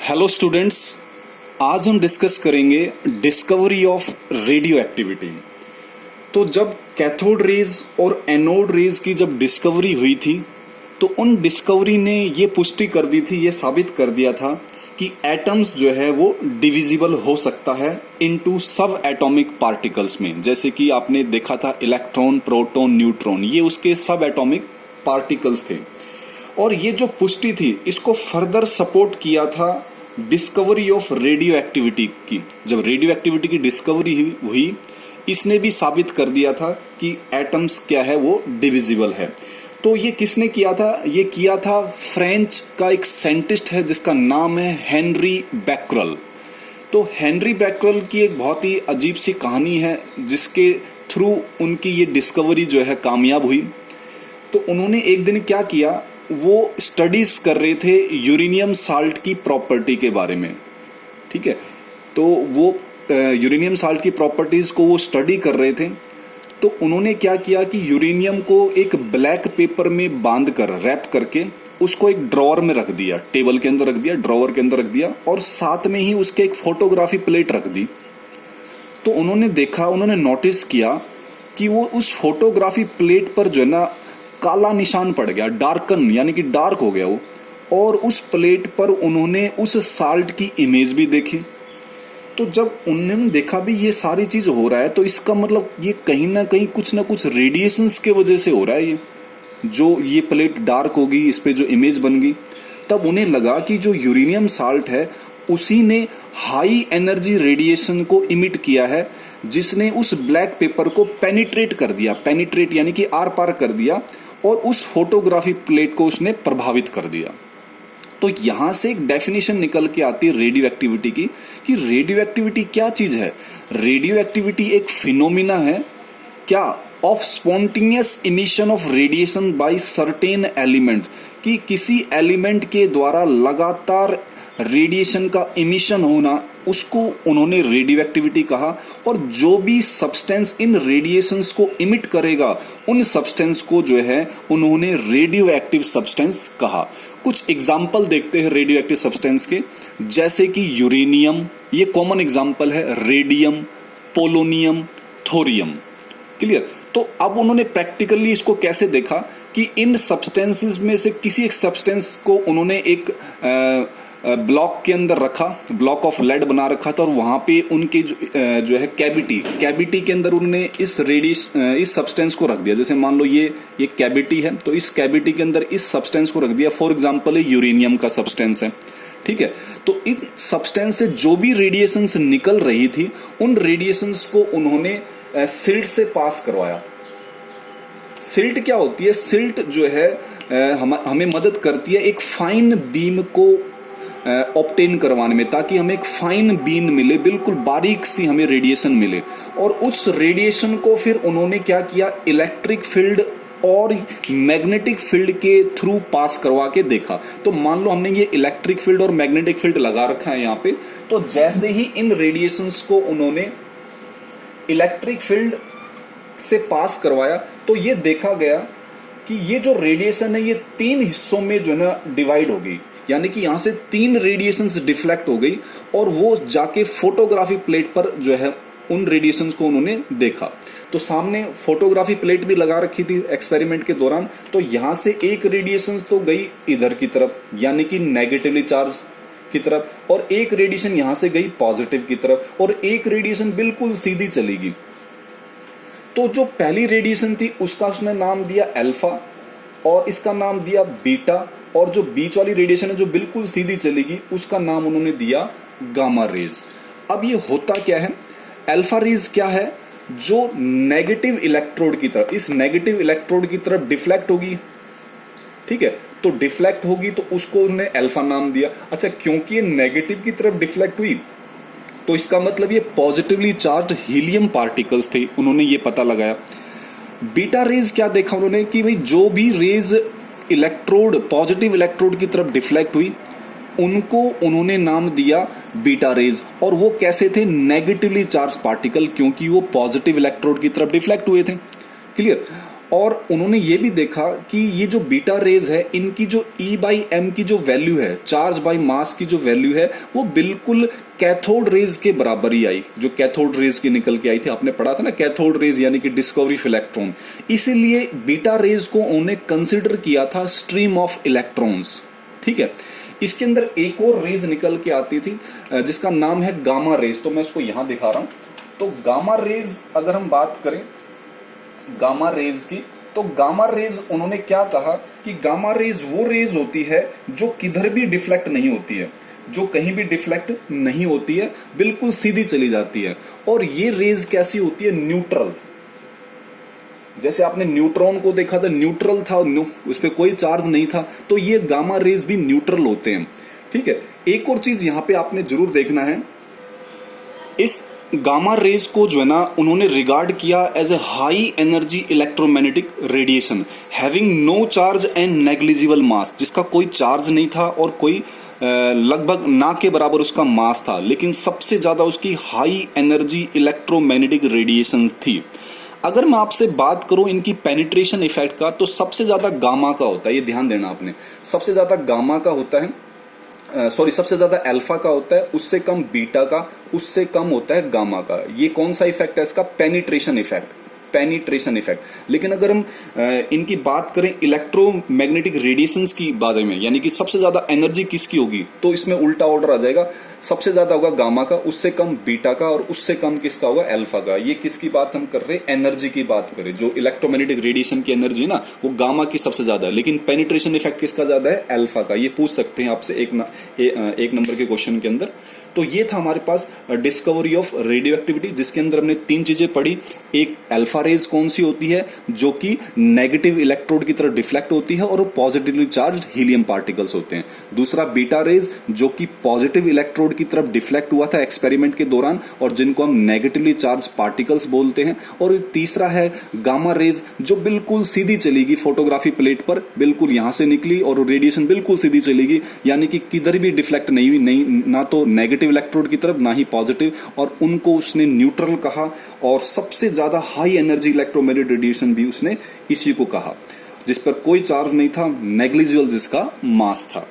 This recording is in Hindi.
हेलो स्टूडेंट्स, आज हम डिस्कस करेंगे डिस्कवरी ऑफ रेडियो एक्टिविटी। तो जब कैथोड रेज और एनोड रेज की जब डिस्कवरी हुई थी तो उन डिस्कवरी ने ये पुष्टि कर दी थी, ये साबित कर दिया था कि एटम्स जो है वो डिविजिबल हो सकता है इनटू सब एटॉमिक पार्टिकल्स में। जैसे कि आपने देखा था इलेक्ट्रॉन, प्रोटॉन, न्यूट्रॉन, ये उसके सब एटॉमिक पार्टिकल्स थे। और ये जो पुष्टि थी इसको फर्दर सपोर्ट किया था डिस्कवरी ऑफ रेडियो एक्टिविटी की। जब रेडियो एक्टिविटी की डिस्कवरी हुई इसने भी साबित कर दिया था कि एटम्स क्या है वो डिविजिबल है। तो ये किसने किया था? ये किया था फ्रेंच का एक साइंटिस्ट है जिसका नाम है हेनरी बैक्यूरेल। तो हेनरी बैक्यूरेल की एक बहुत ही अजीब सी कहानी है जिसके थ्रू उनकी ये डिस्कवरी जो है कामयाब हुई। तो उन्होंने एक दिन क्या किया, वो स्टडीज कर रहे थे यूरेनियम साल्ट की प्रॉपर्टी के बारे में। ठीक है, तो वो यूरेनियम साल्ट की प्रॉपर्टीज को वो स्टडी कर रहे थे। तो उन्होंने क्या किया कि यूरेनियम को एक ब्लैक पेपर में बांध कर, रैप करके उसको एक ड्रॉअर में रख दिया, टेबल के अंदर रख दिया, ड्रॉअर के अंदर रख दिया, और साथ में ही उसके एक फोटोग्राफी प्लेट रख दी। तो उन्होंने देखा, उन्होंने नोटिस किया कि वो उस फोटोग्राफी प्लेट पर जो है ना काला निशान पड़ गया, डार्कन यानी कि डार्क हो गया वो। और उस प्लेट पर उन्होंने उस साल्ट की इमेज भी देखी। तो जब उन्होंने देखा भी ये सारी चीज हो रहा है तो इसका मतलब ये कहीं ना कहीं कुछ ना कुछ रेडिएशंस के वजह से हो रहा है। ये जो ये प्लेट डार्क होगी, इस पे जो इमेज बन गई, तब उन्हें लगा कि जो यूरेनियम साल्ट है उसी ने हाई एनर्जी रेडिएशन को इमिट किया है, जिसने उस ब्लैक पेपर को पेनिट्रेट कर दिया। पेनिट्रेट यानी कि आर पार कर दिया, और उस फोटोग्राफी प्लेट को उसने प्रभावित कर दिया। तो यहां से एक डेफिनेशन निकल के आती है रेडियो एक्टिविटी की, कि रेडियो एक्टिविटी क्या चीज है। रेडियो एक्टिविटी एक फिनोमिना है क्या, of spontaneous emission of radiation by certain elements, कि किसी एलिमेंट के द्वारा लगातार रेडिएशन का इमिशन होना, उसको उन्होंने रेडियो एक्टिविटी कहा। और जो भी सब्सटेंस इन रेडिएशंस को इमिट करेगा उन सब्सटेंस को जो है उन्होंने रेडियो एक्टिव सब्सटेंस कहा। कुछ एग्जाम्पल देखते हैं रेडियो एक्टिव सब्सटेंस के, जैसे कि यूरेनियम, ये कॉमन एग्जाम्पल है, रेडियम, पोलोनियम, थोरियम। क्लियर? तो अब उन्होंने प्रैक्टिकली इसको कैसे देखा कि इन सब्सटेंसेस में से किसी एक सब्सटेंस को उन्होंने एक ब्लॉक के अंदर रखा, ब्लॉक ऑफ लेड बना रखा था, और वहां पे उनके जो है कैविटी के अंदर उन्होंने इस सब्सटेंस को रख दिया। जैसे मान लो ये कैविटी है, तो इस कैविटी के अंदर इस सब्सटेंस को रख दिया। फॉर एग्जांपल ये यूरेनियम का सब्सटेंस है। ठीक है, तो इन सब्सटेंस से जो भी रेडिएशंस निकल रही थी उन रेडिएशंस को उन्होंने सिल्ट से पास करवाया। सिल्ट क्या होती है? सिल्ट जो है हमें मदद करती है एक फाइन बीम को ऑब्टेन करवाने में, ताकि हमें एक फाइन बीम मिले, बिल्कुल बारीक सी हमें रेडिएशन मिले। और उस रेडिएशन को फिर उन्होंने क्या किया, इलेक्ट्रिक फील्ड और मैग्नेटिक फील्ड के थ्रू पास करवा के देखा। तो मान लो हमने ये इलेक्ट्रिक फील्ड और मैग्नेटिक फील्ड लगा रखा है यहाँ पे, तो जैसे ही इन रेडिएशंस को उन्होंने इलेक्ट्रिक फील्ड से पास करवाया तो ये देखा गया कि ये जो रेडिएशन है ये 3 हिस्सों में जो है ना डिवाइड हो गई। यानी कि यहां से 3 रेडिएशंस डिफ्लेक्ट हो गई, और वो जाके फोटोग्राफी प्लेट पर जो है उन रेडिएशंस को उन्होंने देखा। तो सामने फोटोग्राफी प्लेट भी लगा रखी थी एक्सपेरिमेंट के दौरान। तो यहां से एक रेडिएशन तो गई इधर की तरफ, यानी कि नेगेटिवली चार्ज की तरफ, और एक रेडिएशन यहां से गई पॉजिटिव की तरफ, और एक रेडिएशन बिल्कुल सीधी चली गई। तो जो पहली रेडिएशन थी उसका उसने नाम दिया अल्फा, और इसका नाम दिया बीटा, और जो बीच वाली रेडिएशन है जो बिल्कुल सीधी चलेगी उसका नाम उन्होंने दिया गामा रेज। अब ये होता क्या है? अल्फा रेज क्या है? जो नेगेटिव इलेक्ट्रोड की तरफ, इस नेगेटिव इलेक्ट्रोड की तरफ डिफ्लेक्ट होगी। ठीक है, तो डिफ्लेक्ट होगी तो उसको उन्होंने अल्फा नाम दिया। अच्छा, क्योंकि ये नेगेटिव की तरफ डिफ्लेक्ट हुई तो इसका मतलब ये पॉजिटिवली चार्ज हीलियम पार्टिकल्स थे, उन्होंने ये पता लगाया। बीटा रेज क्या देखा उन्होंने कि भाई जो भी रेज इलेक्ट्रोड, पॉजिटिव इलेक्ट्रोड की तरफ डिफ्लेक्ट हुई उनको उन्होंने नाम दिया बीटा रेज। और वो कैसे थे? नेगेटिवली चार्ज पार्टिकल, क्योंकि वो पॉजिटिव इलेक्ट्रोड की तरफ डिफ्लेक्ट हुए थे। क्लियर? और उन्होंने ये भी देखा कि ये जो बीटा रेज है इनकी जो E/m की जो वैल्यू है, चार्ज बाय मास की जो वैल्यू है, वो बिल्कुल कैथोड रेज के बराबर ही आई, जो कैथोड रेज की निकल के आई थी। आपने पढ़ा था ना कैथोड रेज यानी कि डिस्कवरी ऑफ इलेक्ट्रॉन। इसीलिए बीटा रेज को उन्होंने कंसिडर किया था स्ट्रीम ऑफ इलेक्ट्रॉन्स। ठीक है, इसके अंदर एक और रेज निकल के आती थी जिसका नाम है गामा रेज। तो मैं उसको यहां दिखा रहा हूं। तो गामा रेज अगर हम बात करें गामा रेज की, तो गामा रेज उन्होंने क्या कहा कि गामा रेज वो रेज होती है जो किधर भी डिफ्लेक्ट नहीं होती है, जो कहीं भी डिफ्लेक्ट नहीं होती है, बिल्कुल सीधी चली जाती है। और ये रेज कैसी होती है? न्यूट्रल। जैसे आपने न्यूट्रॉन को देखा था, न्यूट्रल था, उस पर कोई चार्ज नहीं था, तो ये गामा रेज भी न्यूट्रल होते हैं। ठीक है, एक और चीज यहां पे आपने जरूर देखना है, इस गामा रेज को जो है ना उन्होंने रिगार्ड किया as a high energy electromagnetic radiation having no charge and negligible mass, जिसका कोई चार्ज नहीं था और कोई लगभग ना के बराबर उसका मास था, लेकिन सबसे ज्यादा उसकी हाई एनर्जी इलेक्ट्रोमैग्नेटिक रेडिएशन थी। अगर मैं आपसे बात करूं इनकी पेनिट्रेशन इफेक्ट का, तो सबसे ज्यादा गामा का होता है, ये ध्यान देना आपने, सबसे ज्यादा गामा का होता है, सबसे ज्यादा अल्फा का होता है, उससे कम बीटा का, उससे कम होता है गामा का। ये कौन सा इफेक्ट है इसका? Penetration effect, penetration effect. लेकिन अगर हम इनकी बात करें इलेक्ट्रोमैग्नेटिक रेडिएशंस की बारे में, यानी कि सबसे ज्यादा एनर्जी किसकी होगी, तो इसमें उल्टा ऑर्डर आ जाएगा, सबसे ज्यादा होगा गामा का, उससे कम बीटा का, और उससे कम किसका होगा? अल्फा का। ये किसकी बात हम कर रहे हैं? एनर्जी की बात करें, जो इलेक्ट्रोमैग्नेटिक रेडिएशन की एनर्जी ना, वो गामा की सबसे ज्यादा है, लेकिन पेनिट्रेशन इफेक्ट किसका ज्यादा है? अल्फा का। ये पूछ सकते हैं आपसे एक नंबर के क्वेश्चन के अंदर। तो ये था हमारे पास डिस्कवरी ऑफ रेडियो एक्टिविटी, जिसके अंदर हमने 3 चीजें पढ़ी। एक अल्फा रेज कौन सी होती है, जो कि नेगेटिव इलेक्ट्रोड की तरफ डिफ्लेक्ट होती है और वो पॉजिटिवली चार्ज्ड हीलियम पार्टिकल्स होते हैं। दूसरा बीटा रेज, जो कि पॉजिटिव इलेक्ट्रोड की तरफ डिफ्लेक्ट हुआ था एक्सपेरिमेंट के दौरान, और जिनको हम नेगेटिवली चार्ज पार्टिकल्स बोलते हैं। और तीसरा है गामा रेज, जो बिल्कुल सीधी चलेगी फोटोग्राफी प्लेट पर, बिल्कुल यहां से निकली और रेडिएशन बिल्कुल सीधी चलेगी, यानी कि किधर भी डिफ्लेक्ट नहीं हुई, नहीं ना तो नेगेटिव इलेक्ट्रोड की तरफ ना ही पॉजिटिव, और उनको उसने न्यूट्रल कहा। और सबसे ज्यादा हाई एनर्जी इलेक्ट्रोमैग्नेटिक रेडिएशन भी उसने इसी को कहा, जिस पर कोई चार्ज नहीं था, नेग्लिजिबल जिसका मास था।